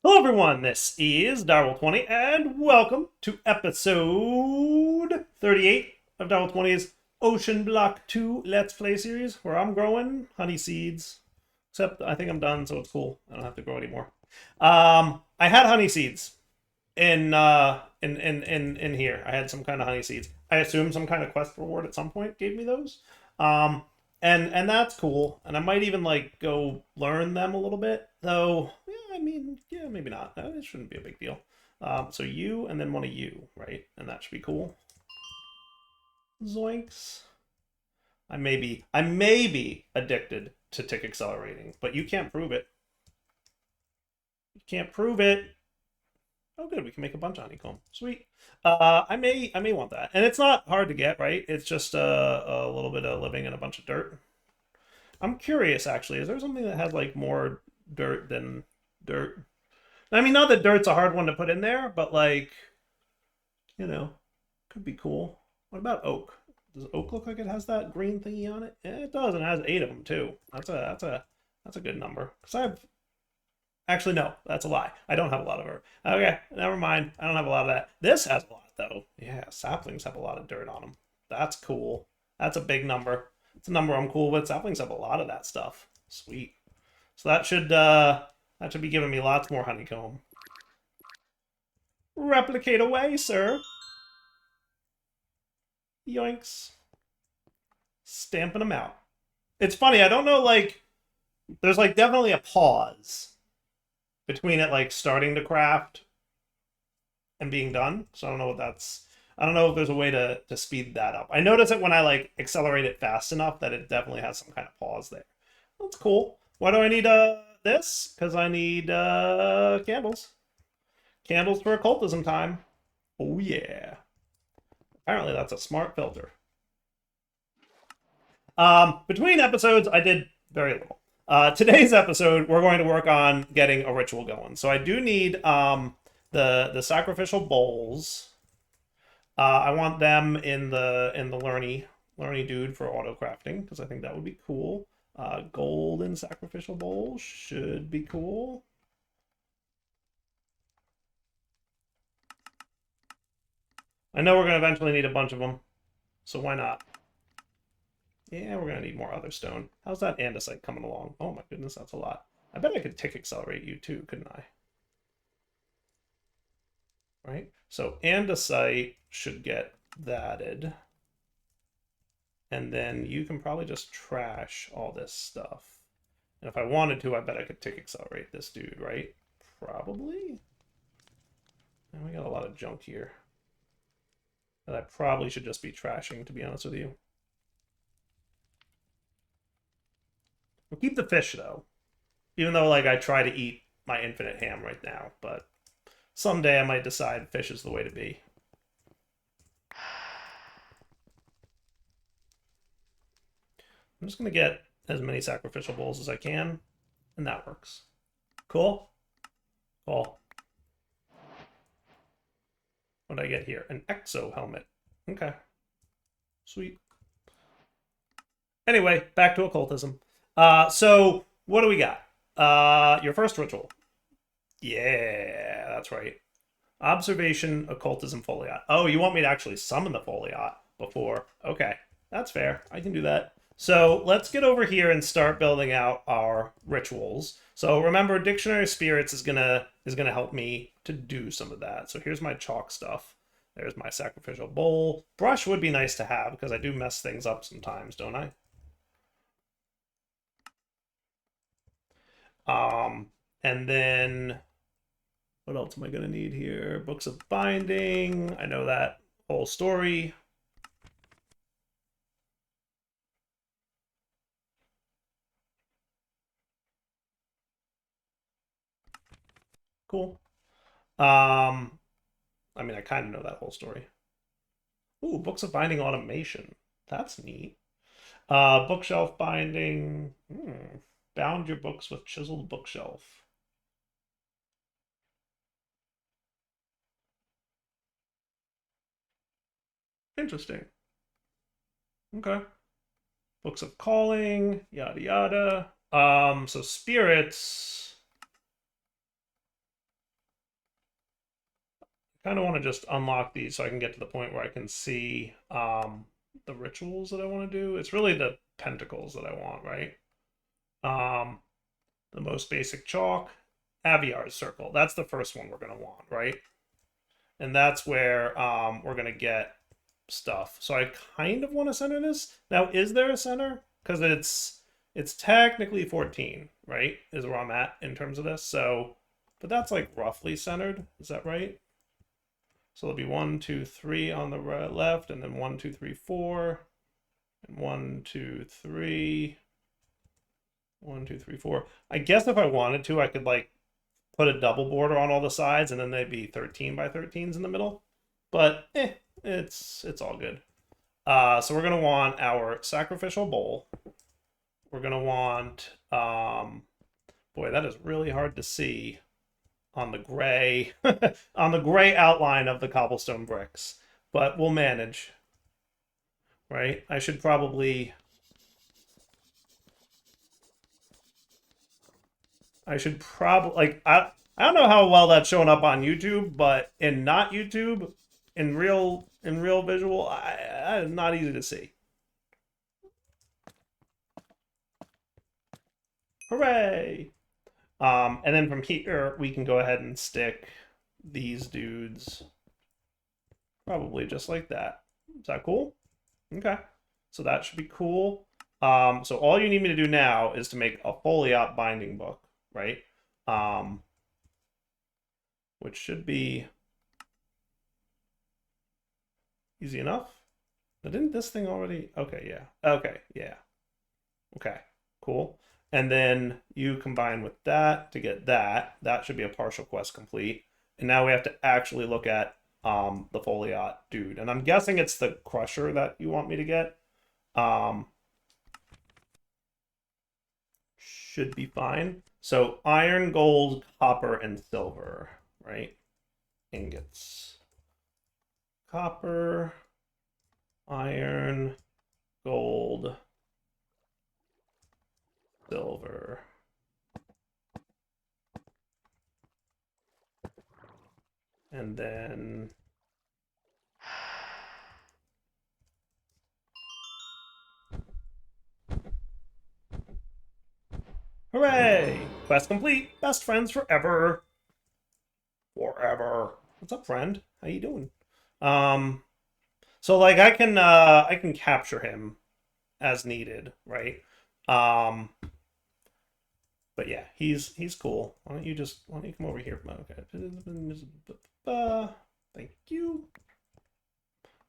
Hello everyone, this is Darwell20 and welcome to episode 38 of Darwell20's OceanBlock2 Let's Play series where I'm growing honey seeds. Except I think I'm done, so it's cool. I don't have to grow anymore. I had honey seeds in here. I had some kind of honey seeds. I assume some kind of quest reward at some point gave me those. Um, and that's cool. And I might even like go learn them a little bit, though. Yeah, I mean, yeah, maybe not. It shouldn't be a big deal. So you and then one of you, right? And that should be cool. Zoinks. I may be addicted to tick accelerating, but you can't prove it. You can't prove it. Oh, good. We can make a bunch of honeycomb. Sweet. I may want that, and it's not hard to get, right? It's just a little bit of living in a bunch of dirt. I'm curious, actually. Is there something that has like more dirt than dirt? I mean, not that dirt's a hard one to put in there, but like, could be cool. What about oak? Does oak look like it has that green thingy on it? Yeah, it does, and it has 8 of them too. That's a good number. Because I have. Actually, no, that's a lie. I don't have a lot of her. Okay, never mind. I don't have a lot of that. This has a lot, though. Yeah, saplings have a lot of dirt on them. That's cool. That's a big number. It's a number I'm cool with. Saplings have a lot of that stuff. Sweet. So that should be giving me lots more honeycomb. Replicate away, sir. Yoinks. Stamping them out. It's funny, I don't know, like, there's like definitely a pause between it like starting to craft and being done. So I don't know what that's. I don't know if there's a way to speed that up. I notice it when I like accelerate it fast enough that it definitely has some kind of pause there. That's cool. Why do I need this? Because I need candles. Candles for occultism time. Oh yeah. Apparently that's a smart filter. Between episodes, I did very little. Today's episode, we're going to work on getting a ritual going. So I do need the sacrificial bowls. I want them in the learny dude for auto crafting because I think that would be cool. Golden sacrificial bowls should be cool. I know we're gonna eventually need a bunch of them, so why not? Yeah, we're gonna need more other stone. How's that andesite coming along? Oh my goodness, that's a lot. I bet I could tick accelerate you too, couldn't I? Right? So andesite should get thatted. And then you can probably just trash all this stuff. And if I wanted to, I bet I could tick accelerate this dude, right? Probably? And we got a lot of junk here that I probably should just be trashing, to be honest with you. We'll keep the fish, though. Even though, like, I try to eat my infinite ham right now, but someday I might decide fish is the way to be. I'm just going to get as many sacrificial bowls as I can, and that works. Cool? Cool. What did I get here? An exo helmet. Okay. Sweet. Anyway, back to occultism. So, what do we got? Your first ritual. Yeah, that's right. Observation, occultism, foliot. Oh, you want me to actually summon the foliot before? Okay, that's fair. I can do that. So let's get over here and start building out our rituals. So remember, Dictionary of Spirits is gonna help me to do some of that. So here's my chalk stuff. There's my sacrificial bowl. Brush would be nice to have because I do mess things up sometimes, don't I? And then what else am I gonna need here? Books of Binding. I know that whole story. Cool. I mean, I kind of know that whole story. Ooh, Books of Binding automation. That's neat. Bookshelf binding. Bound your books with chiseled bookshelf. Interesting. Okay. Books of Calling, yada yada. So spirits. kind of want to just unlock these so I can get to the point where I can see the rituals that I want to do. It's really the pentacles that I want, right? The most basic chalk, Aviar's circle. That's the first one we're going to want, right? And that's where we're going to get stuff. So I kind of want to center this. Now, is there a center? Because it's technically 14, right? Is where I'm at in terms of this. So, but that's like roughly centered. Is that right? So there'll be 1, 2, 3 on the left, and then 1, 2, 3, 4, and 1, 2, 3, 1, 2, 3, 4. I guess if I wanted to, I could like put a double border on all the sides, and then they'd be 13 by 13s in the middle. But it's all good. So we're gonna want our sacrificial bowl. We're gonna want boy, that is really hard to see on the gray on the gray outline of the cobblestone bricks, but we'll manage, right? I should probably like I don't know how well that's showing up on YouTube, but in not YouTube, in real visual, it's not easy to see. Hooray! And then from here, we can go ahead and stick these dudes probably just like that. Is that cool? Okay. So that should be cool. So all you need me to do now is to make a foliot binding book, right? Which should be easy enough. But didn't this thing already? Okay, yeah. Okay, yeah. Okay, cool. And then you combine with that to get that. That should be a partial quest complete. And now we have to actually look at the foliot dude. And I'm guessing it's the crusher that you want me to get. Should be fine. So iron, gold, copper, and silver, right? Ingots. Copper, iron, gold, silver. And then hooray! Quest complete. Best friends forever. Forever. What's up, friend? How you doing? So like I can capture him as needed, right? But yeah, he's cool. Why don't you come over here? Okay. Thank you.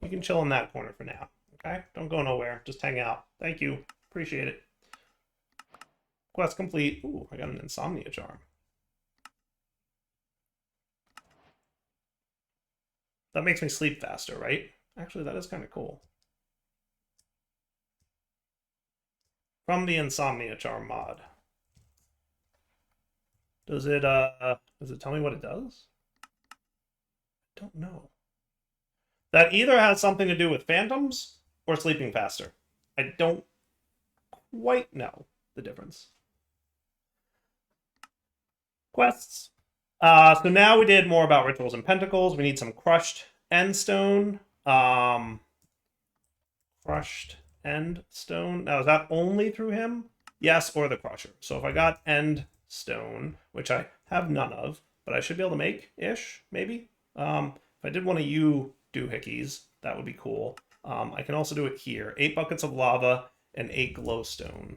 You can chill in that corner for now. Okay? Don't go nowhere. Just hang out. Thank you. Appreciate it. Quest complete. Ooh, I got an insomnia charm. That makes me sleep faster, right? Actually, that is kind of cool. From the insomnia charm mod. Does it tell me what it does? I don't know. That either has something to do with phantoms or sleeping faster. I don't quite know the difference. Quests. So now we did more about rituals and pentacles. We need some crushed end stone. Crushed end stone. Now, is that only through him? Yes, or the crusher. So if I got end stone, which I have none of, but I should be able to make-ish, maybe. If I did one of you doohickeys, that would be cool. I can also do it here. 8 buckets of lava and 8 glowstone.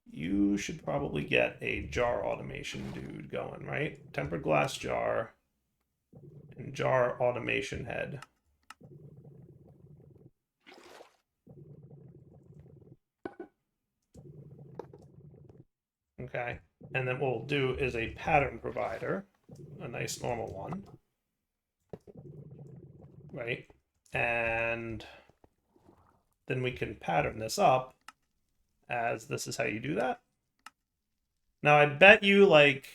You should probably get a jar automation dude going, right? Tempered glass jar and jar automation head. Okay, and then what we'll do is a pattern provider, a nice normal one, right? And then we can pattern this up as this is how you do that. Now, I bet you, like,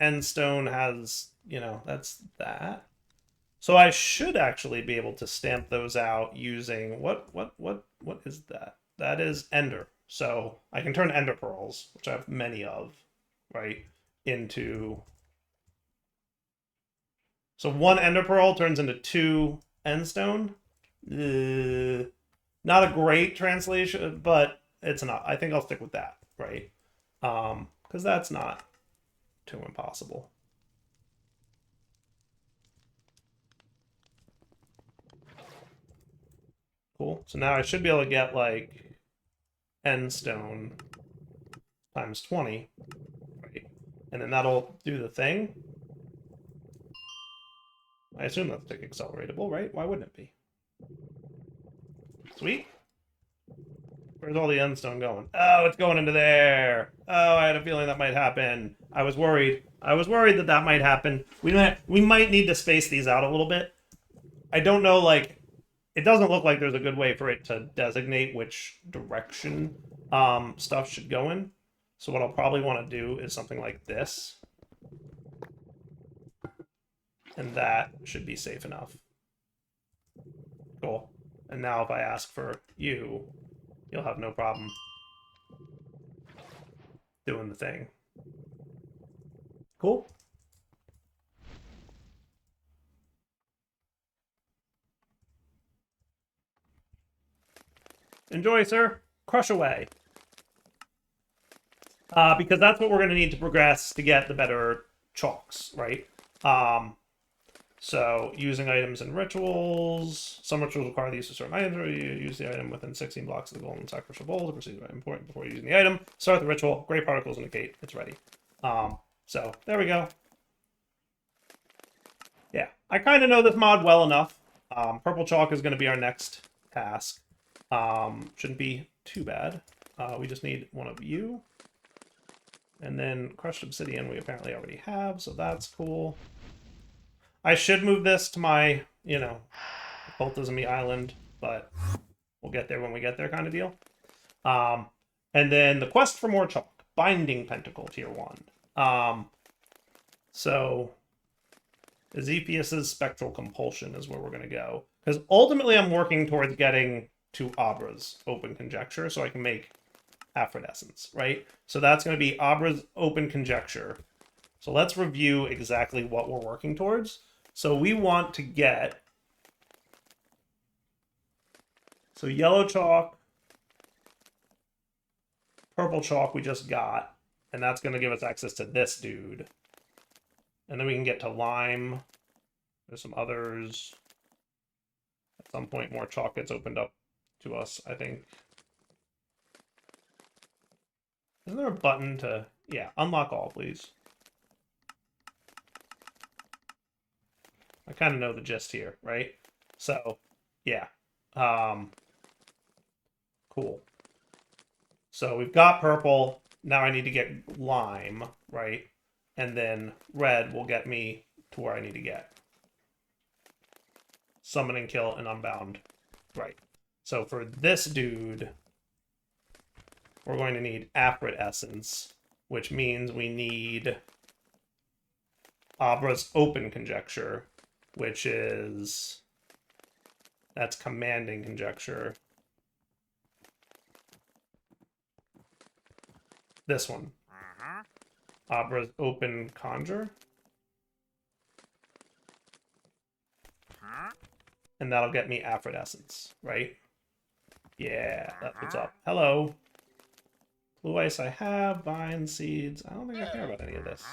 Endstone has, you know, that's that. So I should actually be able to stamp those out using, what is that? That is Ender. So I can turn Ender Pearls, which I have many of, right, into So 1 ender pearl turns into 2 endstone. Not a great translation, but it's not. I think I'll stick with that, right? Because that's not too impossible. Cool. So now I should be able to get like endstone times 20, right? And then that'll do the thing. I assume that's tick acceleratable, right? Why wouldn't it be? Sweet. Where's all the endstone going? Oh, it's going into there. Oh, I had a feeling that might happen. I was worried. I was worried that that might happen. We might need to space these out a little bit. I don't know, like, it doesn't look like there's a good way for it to designate which direction stuff should go in. So what I'll probably want to do is something like this. And that should be safe enough. Cool. And now if I ask for you, you'll have no problem doing the thing. Cool. Enjoy, sir. Crush away. Because that's what we're going to need to progress to get the better chalks, right? So using items and rituals. Some rituals require the use of certain items, or you use the item within 16 blocks of the golden sacrificial bowl. The procedure is important before using the item. Start the ritual. Gray particles indicate it's ready. So there we go. Yeah, I kind of know this mod well enough. Purple chalk is going to be our next task. Shouldn't be too bad. We just need one of you. And then crushed obsidian we apparently already have, so that's cool. I should move this to my, you know, Occultism island, but we'll get there when we get there kind of deal. And then the quest for more chalk. Binding Pentacle, tier 1. So Ezephus's Spectral Compulsion is where we're going to go. Because ultimately I'm working towards getting to Abra's Open Conjecture so I can make Aphrodescence, right? So that's going to be Abra's Open Conjecture. So let's review exactly what we're working towards. So we want to get... So yellow chalk, purple chalk we just got, and that's going to give us access to this dude. And then we can get to lime. There's some others. At some point more chalk gets opened up to us, I think. Isn't there a button to... Yeah, unlock all, please. I kind of know the gist here, right? So, yeah. Cool. So we've got purple. Now I need to get lime, right? And then red will get me to where I need to get. Summon and kill and unbound. Right. So for this dude, we're going to need Aprid Essence, which means we need Abra's Open Conjecture, which is... That's Commanding Conjecture. This one. Abra's Open Conjure. And that'll get me Aphrodescence, right? Yeah, that's what's up. Hello. Blue ice I have, vine, seeds. I don't think I care about any of this.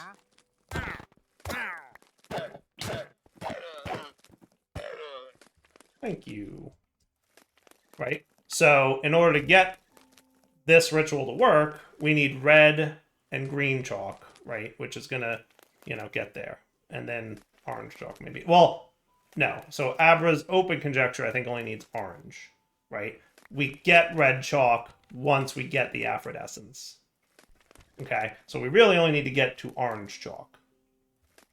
Thank you. Right? So, in order to get this ritual to work, we need red and green chalk, right? Which is gonna, you know, get there. And then orange chalk, maybe. Well, no. So, Abra's Open Conjecture, I think, only needs orange, right? We get red chalk once we get the Aphrodescence. Okay? So, we really only need to get to orange chalk.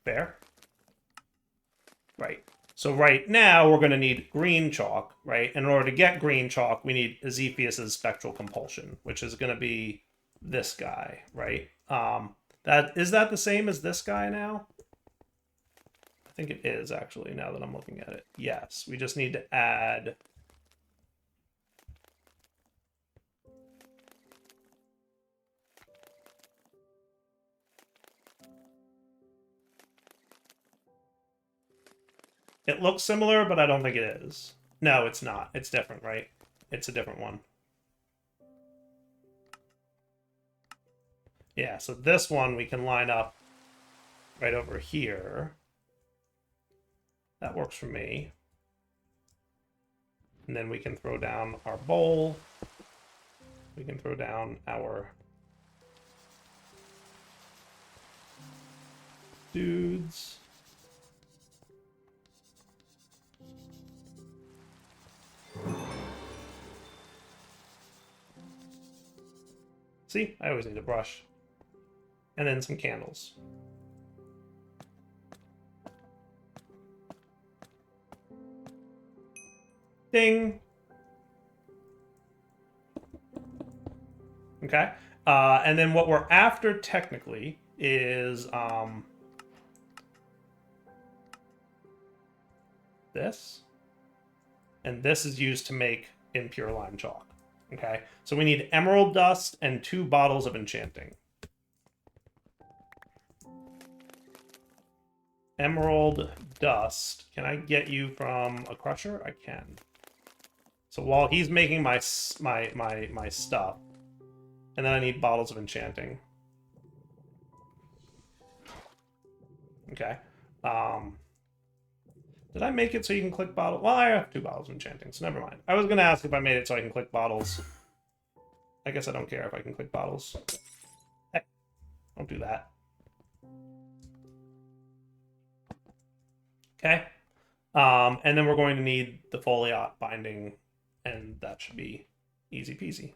Fair? Right. So right now, we're going to need green chalk, right? In order to get green chalk, we need Ezephus's Spectral Compulsion, which is going to be this guy, right? Is that the same as this guy now? I think it is, actually, now that I'm looking at it. Yes, we just need to add... It looks similar, but I don't think it is. No, it's not. It's different, right? It's a different one. Yeah, so this one we can line up right over here. That works for me. And then we can throw down our bowl. We can throw down our dudes. See, I always need a brush. And then some candles. Ding. Okay. And then what we're after technically is this. And this is used to make impure lime chalk. Okay. So we need emerald dust and 2 bottles of enchanting. Emerald dust. Can I get you from a crusher? I can. So while he's making my stuff, and then I need bottles of enchanting. Okay. Did I make it so you can click bottle? Well, I have 2 bottles of enchanting, so never mind. I was gonna ask if I made it so I can click bottles. I guess I don't care if I can click bottles. Hey, don't do that. Okay. And then we're going to need the foliot binding, and that should be easy peasy.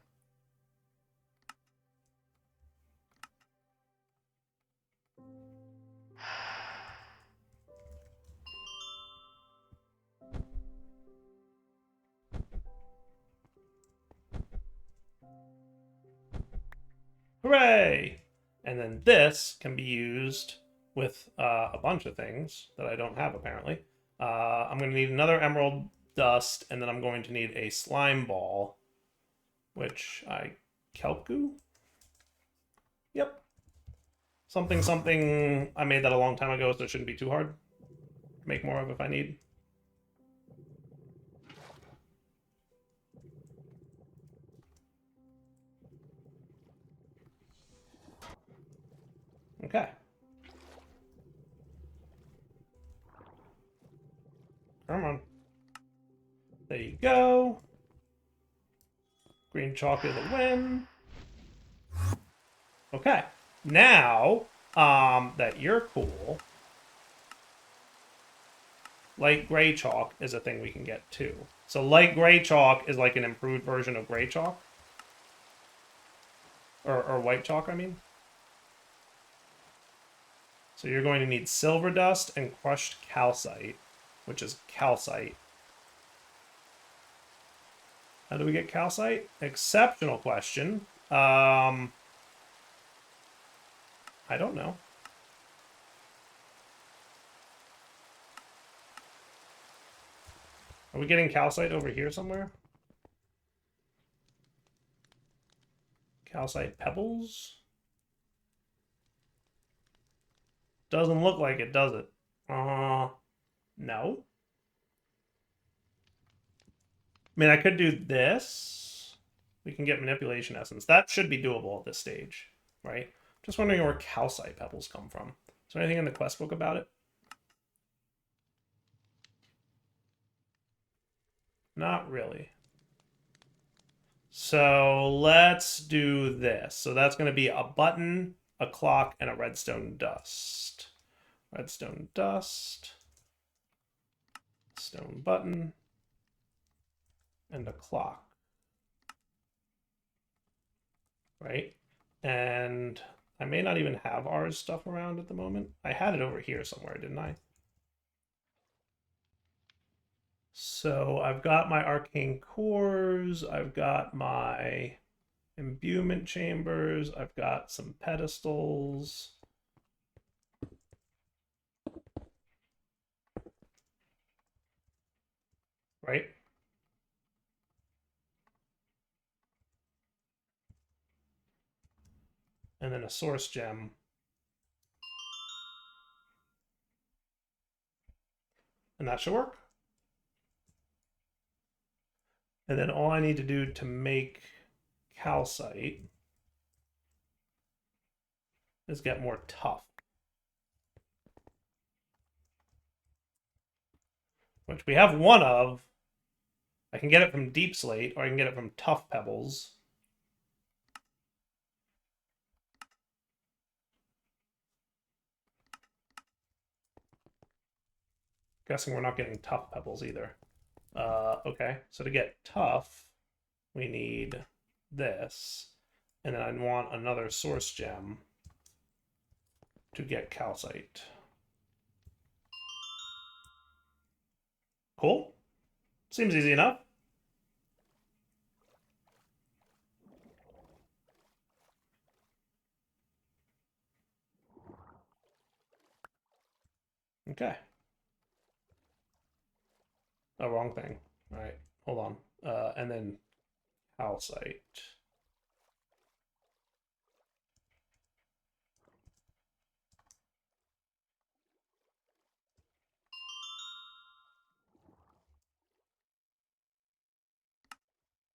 Hooray! And then this can be used with a bunch of things that I don't have, apparently. I'm going to need another emerald dust, and then I'm going to need a slime ball, which kelp goo? Yep. Something, something. I made that a long time ago, so it shouldn't be too hard. Make more of if I need. Okay. Come on. There you go. Green chalk is a win. Okay. Now, that you're cool, light gray chalk is a thing we can get too. So light gray chalk is like an improved version of gray chalk. Or white chalk, I mean. So you're going to need silver dust and crushed calcite, which is calcite. How do we get calcite? Exceptional question. I don't know. Are we getting calcite over here somewhere? Calcite pebbles? Doesn't look like it, does it? No. I mean, I could do this. We can get manipulation essence. That should be doable at this stage, right? Just wondering where calcite pebbles come from. Is there anything in the quest book about it? Not really. So let's do this. So that's going to be a button, a clock, and a redstone dust. Redstone dust, stone button, and a clock. Right? And I may not even have ours stuff around at the moment. I had it over here somewhere, didn't I? So I've got my arcane cores, I've got my imbuement chambers, I've got some pedestals. Right? And then a source gem. And that should work. And then all I need to do to make calcite is get more tough. Which we have one of. I can get it from deep slate, or I can get it from tough pebbles. Guessing we're not getting tough pebbles either. Okay, so to get tough, we need this. And then I want another source gem to get calcite. Cool. Seems easy enough. Okay. Oh, wrong thing. All right, hold on. And then calcite.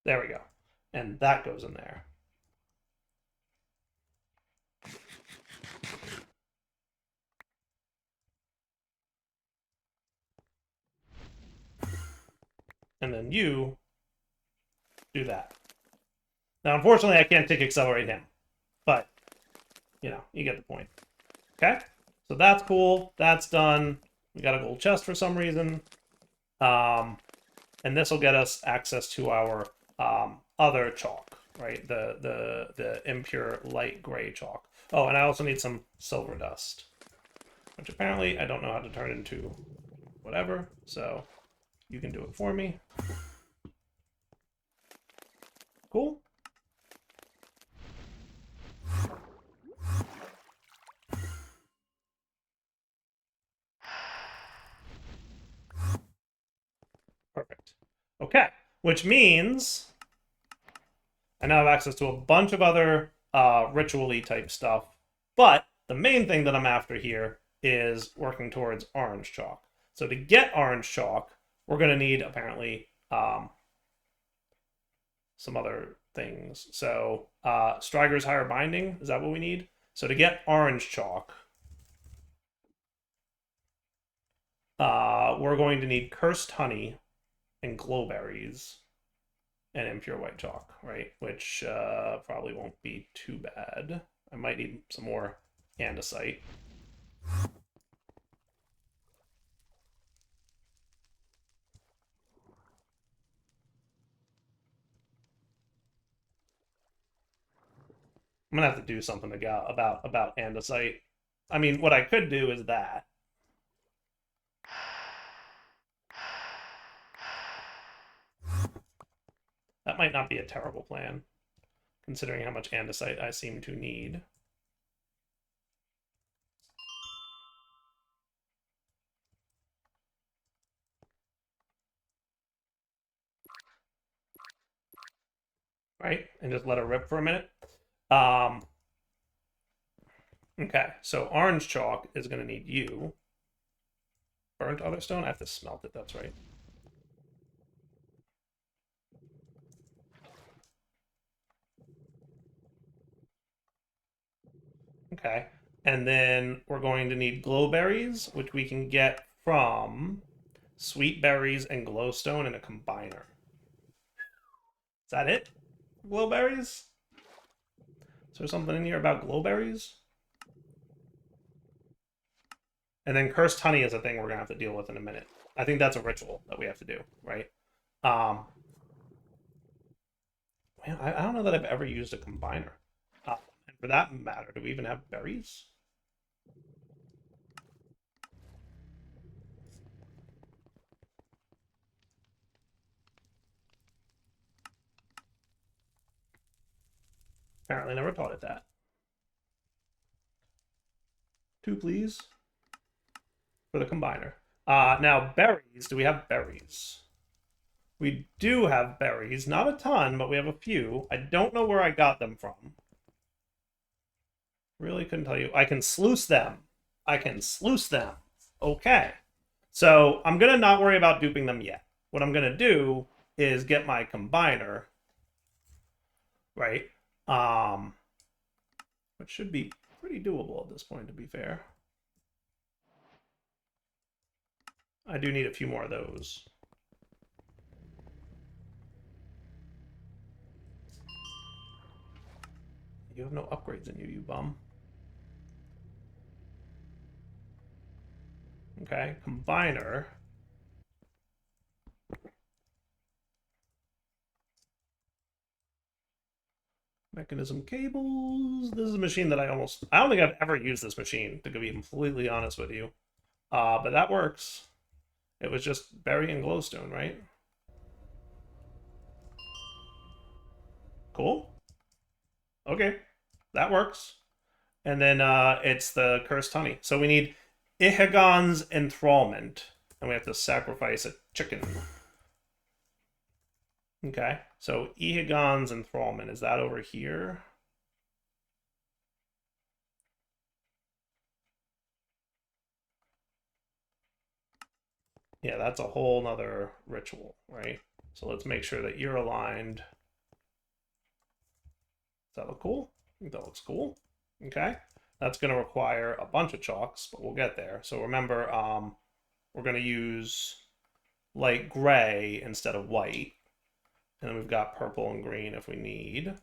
There we go. And that goes in there. And then you do that. Now, unfortunately, I can't take accelerate now, but you know, you get the point. Okay, so that's cool. That's done. We got a gold chest for some reason. And this will get us access to our other chalk, right? The impure light gray chalk. Oh, and I also need some silver dust, which apparently I don't know how to turn into whatever, so you can do it for me. Cool. Perfect. Okay, which means I now have access to a bunch of other ritual-y type stuff, but the main thing that I'm after here is working towards orange chalk. So to get orange chalk, we're going to need, apparently, some other things. So Striger's Higher Binding, is that what we need? So to get orange chalk, we're going to need cursed honey and glowberries and impure white chalk, right? Which probably won't be too bad. I might need some more andesite. I'm gonna have to do something about andesite. I mean, what I could do is that. That might not be a terrible plan, considering how much andesite I seem to need. Right? And just let it rip for a minute. Okay, so orange chalk is going to need you. Burnt other stone? I have to smelt it, that's right. Okay, and then we're going to need glowberries, which we can get from sweet berries and glowstone in a combiner. Is that it? Glowberries? Is there something in here about glowberries? And then cursed honey is a thing we're going to have to deal with in a minute. I think that's a ritual that we have to do, right? Man, I don't know that I've ever used a combiner. And for that matter, do we even have berries? Apparently never taught it that. 2, please. For the combiner. Now, berries. Do we have berries? We do have berries. Not a ton, but we have a few. I don't know where I got them from. Really couldn't tell you. I can sluice them. I can sluice them. Okay. So I'm going to not worry about duping them yet. What I'm going to do is get my combiner, right? Which should be pretty doable at this point, to be fair. I do need a few more of those. You have no upgrades in you, you bum. Okay, combiner. Mechanism cables. This is a machine that I don't think I've ever used this machine, to be completely honest with you. But that works. It was just berry and glowstone, right? Cool. Okay, that works. And then it's the cursed honey. So we need Ihagon's enthrallment, and we have to sacrifice a chicken. Okay, so Ihagon's enthrallment, is that over here? Yeah, that's a whole nother ritual, right? So let's make sure that you're aligned. Does that look cool? I think that looks cool. Okay, that's going to require a bunch of chalks, but we'll get there. So remember, we're going to use light gray instead of white. And then we've got purple and green if we need.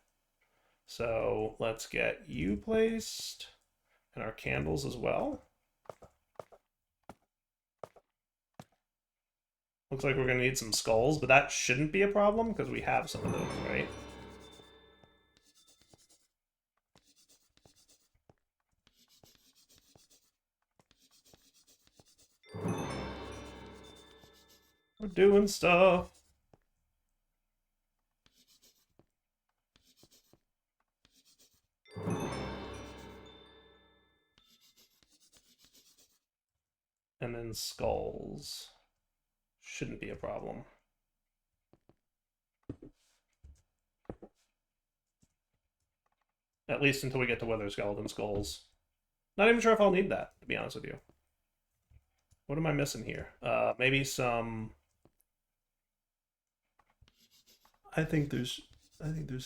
So let's get you placed and our candles as well. Looks like we're going to need some skulls, but that shouldn't be a problem because we have some of those, right? We're doing stuff. And then skulls shouldn't be a problem. At least until we get to Wither Skeleton Skulls. Not even sure if I'll need that, to be honest with you. What am I missing here? Maybe some... I think there's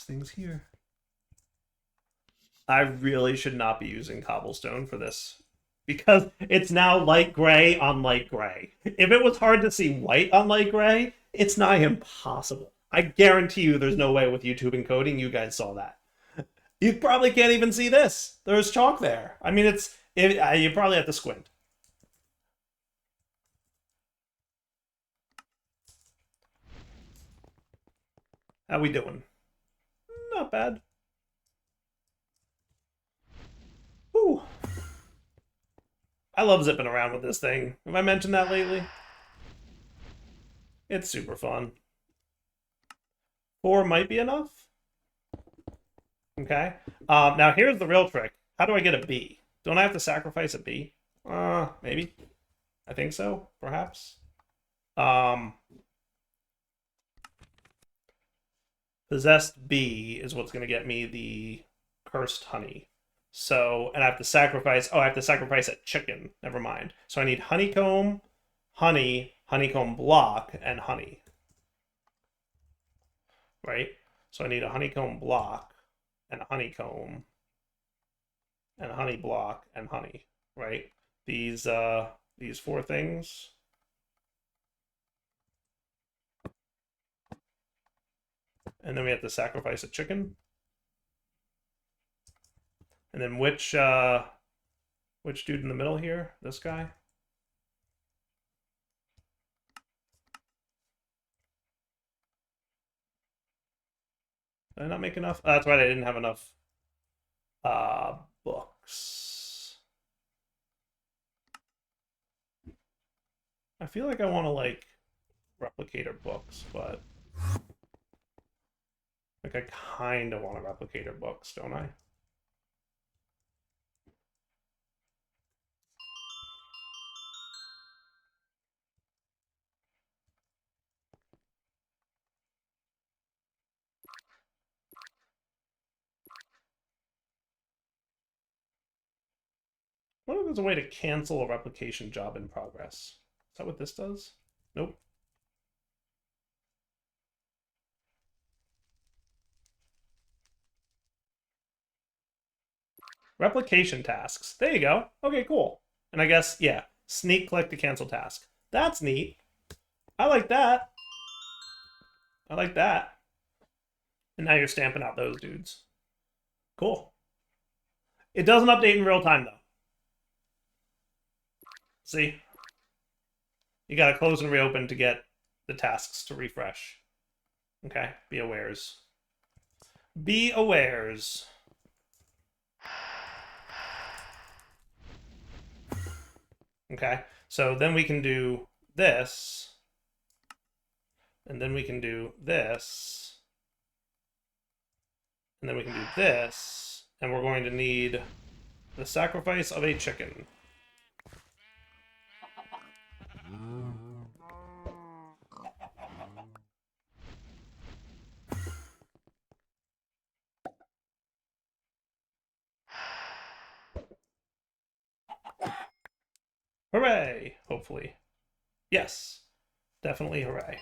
things here. I really should not be using cobblestone for this because it's now light gray on light gray. If it was hard to see white on light gray, it's nigh impossible. I guarantee you there's no way with YouTube encoding you guys saw that. You probably can't even see this. There's chalk there. I mean, you probably have to squint. How we doing? Not bad. Woo. I love zipping around with this thing. Have I mentioned that lately? It's super fun. 4 might be enough. Okay. Now here's the real trick. How do I get a B? Don't I have to sacrifice a B? Maybe. I think so, perhaps. Possessed B is what's going to get me the cursed honey. So, and I have to sacrifice, I have to sacrifice a chicken. Never mind. So I need honeycomb, honey, honeycomb block, and honey. Right? So I need a honeycomb block, and a honeycomb, and a honey block, and honey. Right? These 4 things. And then we have to sacrifice a chicken. And then which dude in the middle here? This guy? Did I not make enough? Oh, that's right, I didn't have enough books. I feel like I want to like replicator books, but like I kind of want to replicator books, don't I? What if there's a way to cancel a replication job in progress? Is that what this does? Nope. Replication tasks. There you go. Okay, cool. And I guess, yeah, sneak click to cancel task. That's neat. I like that. I like that. And now you're stamping out those dudes. Cool. It doesn't update in real time, though. See? You gotta close and reopen to get the tasks to refresh. Okay, be awares. Be awares. Okay, so then we can do this. And then we can do this. And then we can do this. And we're going to need the sacrifice of a chicken. Hooray! Hopefully. Yes. Definitely hooray.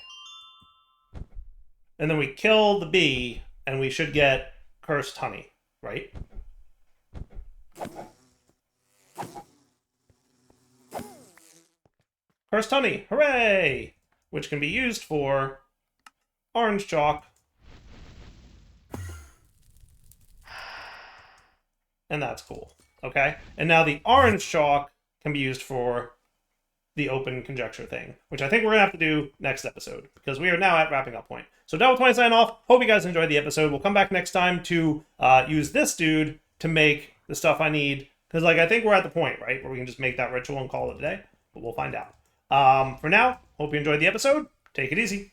And then we kill the bee, and we should get cursed honey, right? Cursed honey! Hooray! Which can be used for orange chalk. And that's cool. Okay? And now the orange chalk can be used for the open conjecture thing, which I think we're going to have to do next episode, because we are now at wrapping up point. So Devil20 sign off. Hope you guys enjoyed the episode. We'll come back next time to use this dude to make the stuff I need, because like I think we're at the point, right, where we can just make that ritual and call it a day, but we'll find out. For now, hope you enjoyed the episode. Take it easy.